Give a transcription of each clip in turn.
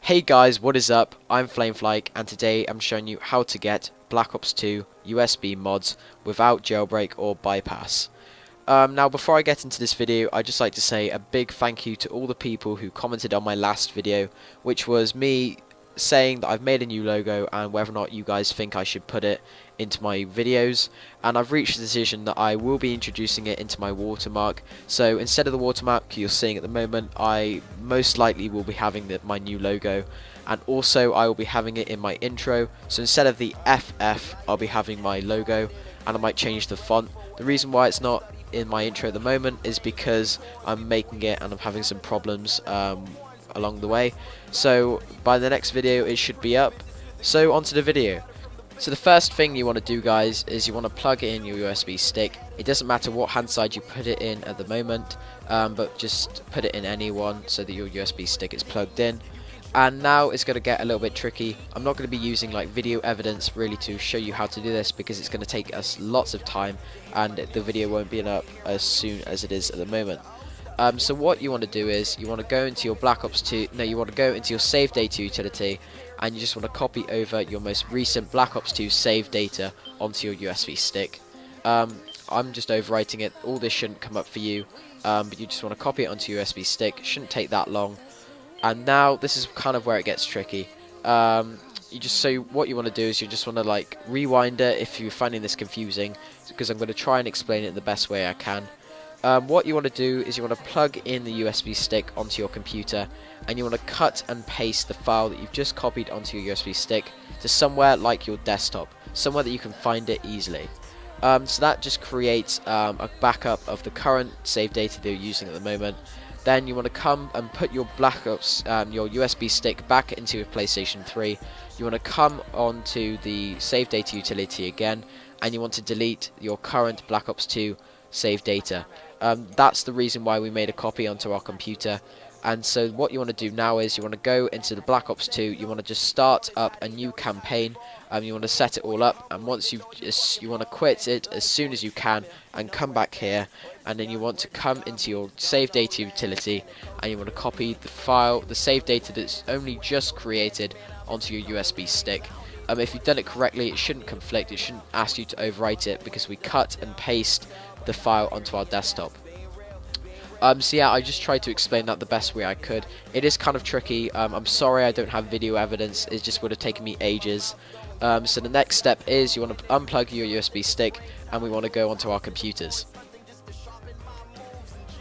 Hey guys, what is up? I'm Flameflake and today I'm showing you how to get Black Ops 2 USB mods without jailbreak or bypass. Now before I get into this video, I'd just like to say a big thank you to all the people who commented on my last video, which was me saying that I've made a new logo and whether or not you guys think I should put it into my videos, and I've reached the decision that I will be introducing it into my watermark. So instead of the watermark you're seeing at the moment, I most likely will be having my new logo, and also I will be having it in my intro. So instead of the FF, I'll be having my logo, and I might change the font. The reason why it's not in my intro at the moment is because I'm making it and I'm having some problems along the way. So by the next video it should be up. So onto the video. So the first thing you want to do, guys, is you want to plug in your USB stick. It doesn't matter what hand side you put it in at the moment, but just put it in any one so that your USB stick is plugged in. And now it's going to get a little bit tricky. I'm not going to be using like video evidence really to show you how to do this, because it's going to take us lots of time and the video won't be up as soon as it is at the moment. So what you want to do is you want to go into your Black Ops 2, no, you want to go into your save data utility, and you just want to copy over your most recent Black Ops 2 save data onto your USB stick. I'm just overwriting it. All this shouldn't come up for you, but you just want to copy it onto your USB stick. It shouldn't take that long. And now this is kind of where it gets tricky. What you want to do is you just want to like rewind it if you're finding this confusing, because I'm going to try and explain it in the best way I can. What you want to do is you want to plug in the USB stick onto your computer, and you want to cut and paste the file that you've just copied onto your USB stick to somewhere like your desktop, somewhere that you can find it easily. So that just creates a backup of the current save data that you're using at the moment. Then you want to come and put your Black Ops, your USB stick back into your PlayStation 3. You want to come onto the save data utility again, and you want to delete your current Black Ops 2 save data. That's the reason why we made a copy onto our computer. And so what you want to do now is you want to go into the Black Ops 2, you want to just start up a new campaign, you want to set it all up, and once you want to quit it as soon as you can and come back here, and then you want to come into your save data utility and you want to copy the file, the save data that's only just created, onto your USB stick. If you've done it correctly, it shouldn't conflict, it shouldn't ask you to overwrite it, because we cut and paste the file onto our desktop. So yeah, I just tried to explain that the best way I could. It is kind of tricky. I'm sorry I don't have video evidence. It just would have taken me ages. So the next step is you want to unplug your USB stick, and we want to go onto our computers.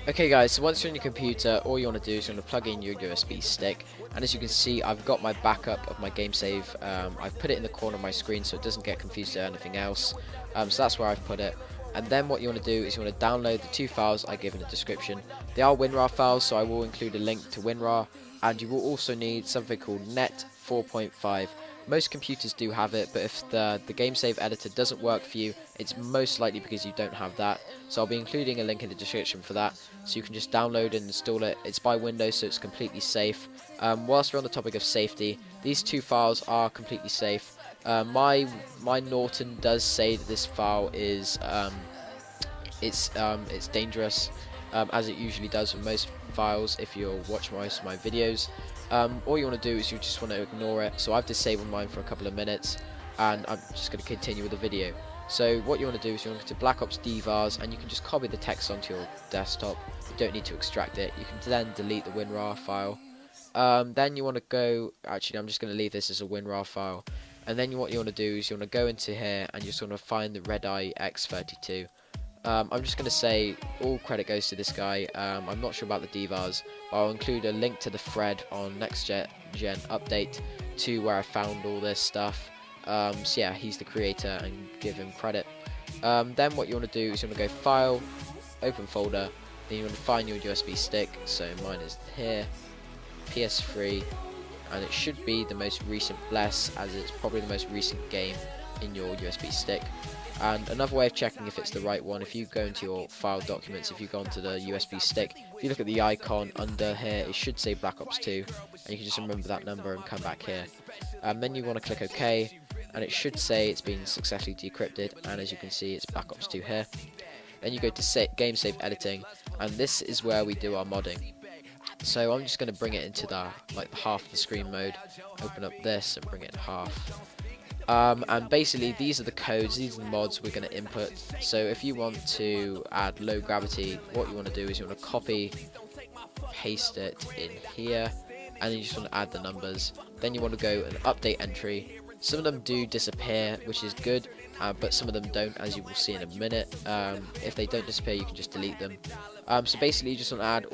Okay guys, so once you're on your computer, all you want to do is you want to plug in your USB stick, and as you can see, I've got my backup of my game save. I've put it in the corner of my screen so it doesn't get confused with anything else. So that's where I've put it. And then what you want to do is you want to download the two files I give in the description. They are WinRAR files, so I will include a link to WinRAR, and you will also need something called Net 4.5. Most computers do have it, but if the game save editor doesn't work for you, it's most likely because you don't have that. So I'll be including a link in the description for that, so you can just download and install it. It's by Windows, so it's completely safe. Whilst we're on the topic of safety, these two files are completely safe. My Norton does say that this file is it's dangerous, as it usually does with most files if you watch most of my videos. All you want to do is you just want to ignore it. So I've disabled mine for a couple of minutes, and I'm just going to continue with the video. So what you want to do is you want to go to Black Ops DVARs, and you can just copy the text onto your desktop. You don't need to extract it. You can then delete the WinRAR file. Then you want to go, actually I'm just going to leave this as a WinRAR file. And then what you want to do is you want to go into here and you just want to find the Redeye X32. I'm just going to say all credit goes to this guy. I'm not sure about the DVARs, but I'll include a link to the thread on Next Gen Update to where I found all this stuff. So yeah, he's the creator and give him credit. Then what you want to do is you want to go File, Open Folder, then you want to find your USB stick. So mine is here, PS3. And it should be the most recent Bless, as it's probably the most recent game in your USB stick. And another way of checking if it's the right one, if you go into your file documents, if you go onto the USB stick, if you look at the icon under here, it should say Black Ops 2, and you can just remember that number and come back here. Then you want to click OK, and it should say it's been successfully decrypted, and as you can see, it's Black Ops 2 here. Then you go to game save editing, and this is where we do our modding. So I'm just going to bring it into the half of the screen mode, open up this and bring it in half. And basically these are the codes, these are the mods we're going to input. So if you want to add low gravity, what you want to do is you want to copy, paste it in here, and you just want to add the numbers. Then you want to go and update entry. Some of them do disappear, which is good, but some of them don't, as you will see in a minute. If they don't disappear, you can just delete them. So basically you just want to add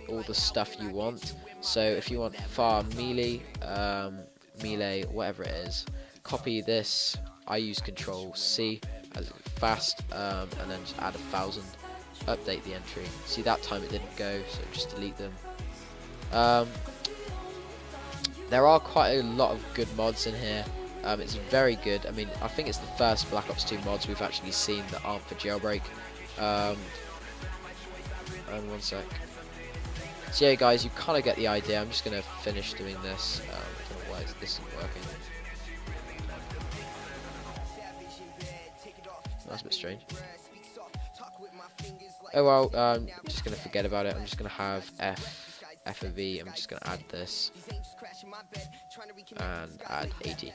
all the stuff you want. So if you want far melee, whatever it is, copy this. I use Control C as fast, and then just add 1,000. Update the entry. See, that time it didn't go, so just delete them. There are quite a lot of good mods in here. It's very good. I mean, I think it's the first Black Ops 2 mods we've actually seen that aren't for jailbreak. And one sec. So yeah, guys, you kind of get the idea. I'm just gonna finish doing this. I don't know why this isn't working. That's a bit strange. Oh well, I'm just gonna forget about it. I'm just gonna have F of V. I'm just gonna add this and add 80.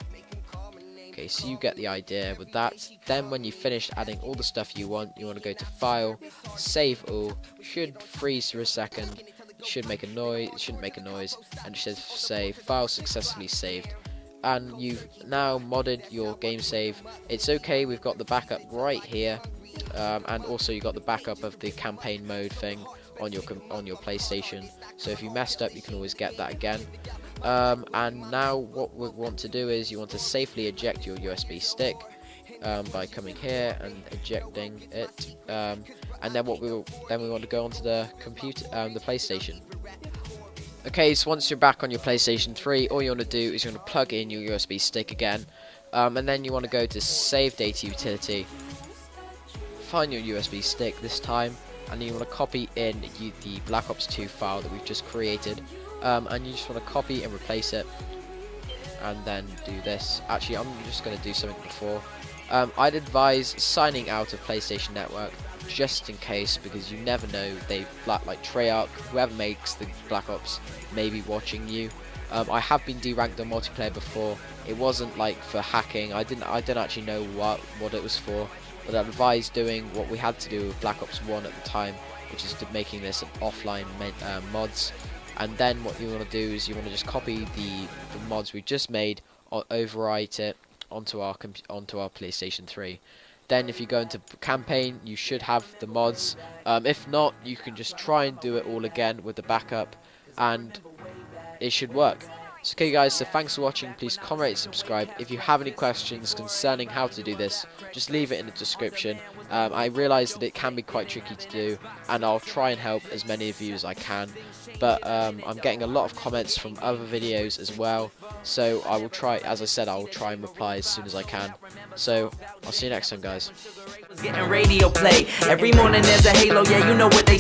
Okay, so you get the idea with that. Then when you finish adding all the stuff you want to go to File, Save All. Should freeze for a second. It should make a noise. It shouldn't make a noise, and it should say File successfully saved. And you've now modded your game save. It's okay. We've got the backup right here. And also you got the backup of the campaign mode thing on your PlayStation, so if you messed up you can always get that again. And now what we want to do is you want to safely eject your USB stick by coming here and ejecting it, and then we want to go onto the computer, the PlayStation. Okay, so once you're back on your PlayStation 3, all you want to do is you want to plug in your USB stick again, and then you want to go to Save Data Utility. Find your USB stick this time, and then you want to copy in the Black Ops 2 file that we've just created, and you just want to copy and replace it, and then do this. Actually, I'm just going to do something before. I'd advise signing out of PlayStation Network just in case, because you never know, like Treyarch, whoever makes the Black Ops, may be watching you. I have been deranked on multiplayer before. It wasn't like for hacking. I didn't actually know what it was for. But I'd advise doing what we had to do with Black Ops 1 at the time, which is making this an offline mods. And then what you want to do is you want to just copy the mods we just made, or overwrite it onto our PlayStation 3. Then if you go into campaign, you should have the mods. If not, you can just try and do it all again with the backup, and it should work. So okay guys, so thanks for watching. Please comment, rate, subscribe. If you have any questions concerning how to do this, just leave it in the description. I realise that it can be quite tricky to do, and I'll try and help as many of you as I can. But I'm getting a lot of comments from other videos as well, so I will try, as I said, I will try and reply as soon as I can. So I'll see you next time, guys. Getting radio play every morning. There's a halo, yeah, you know what they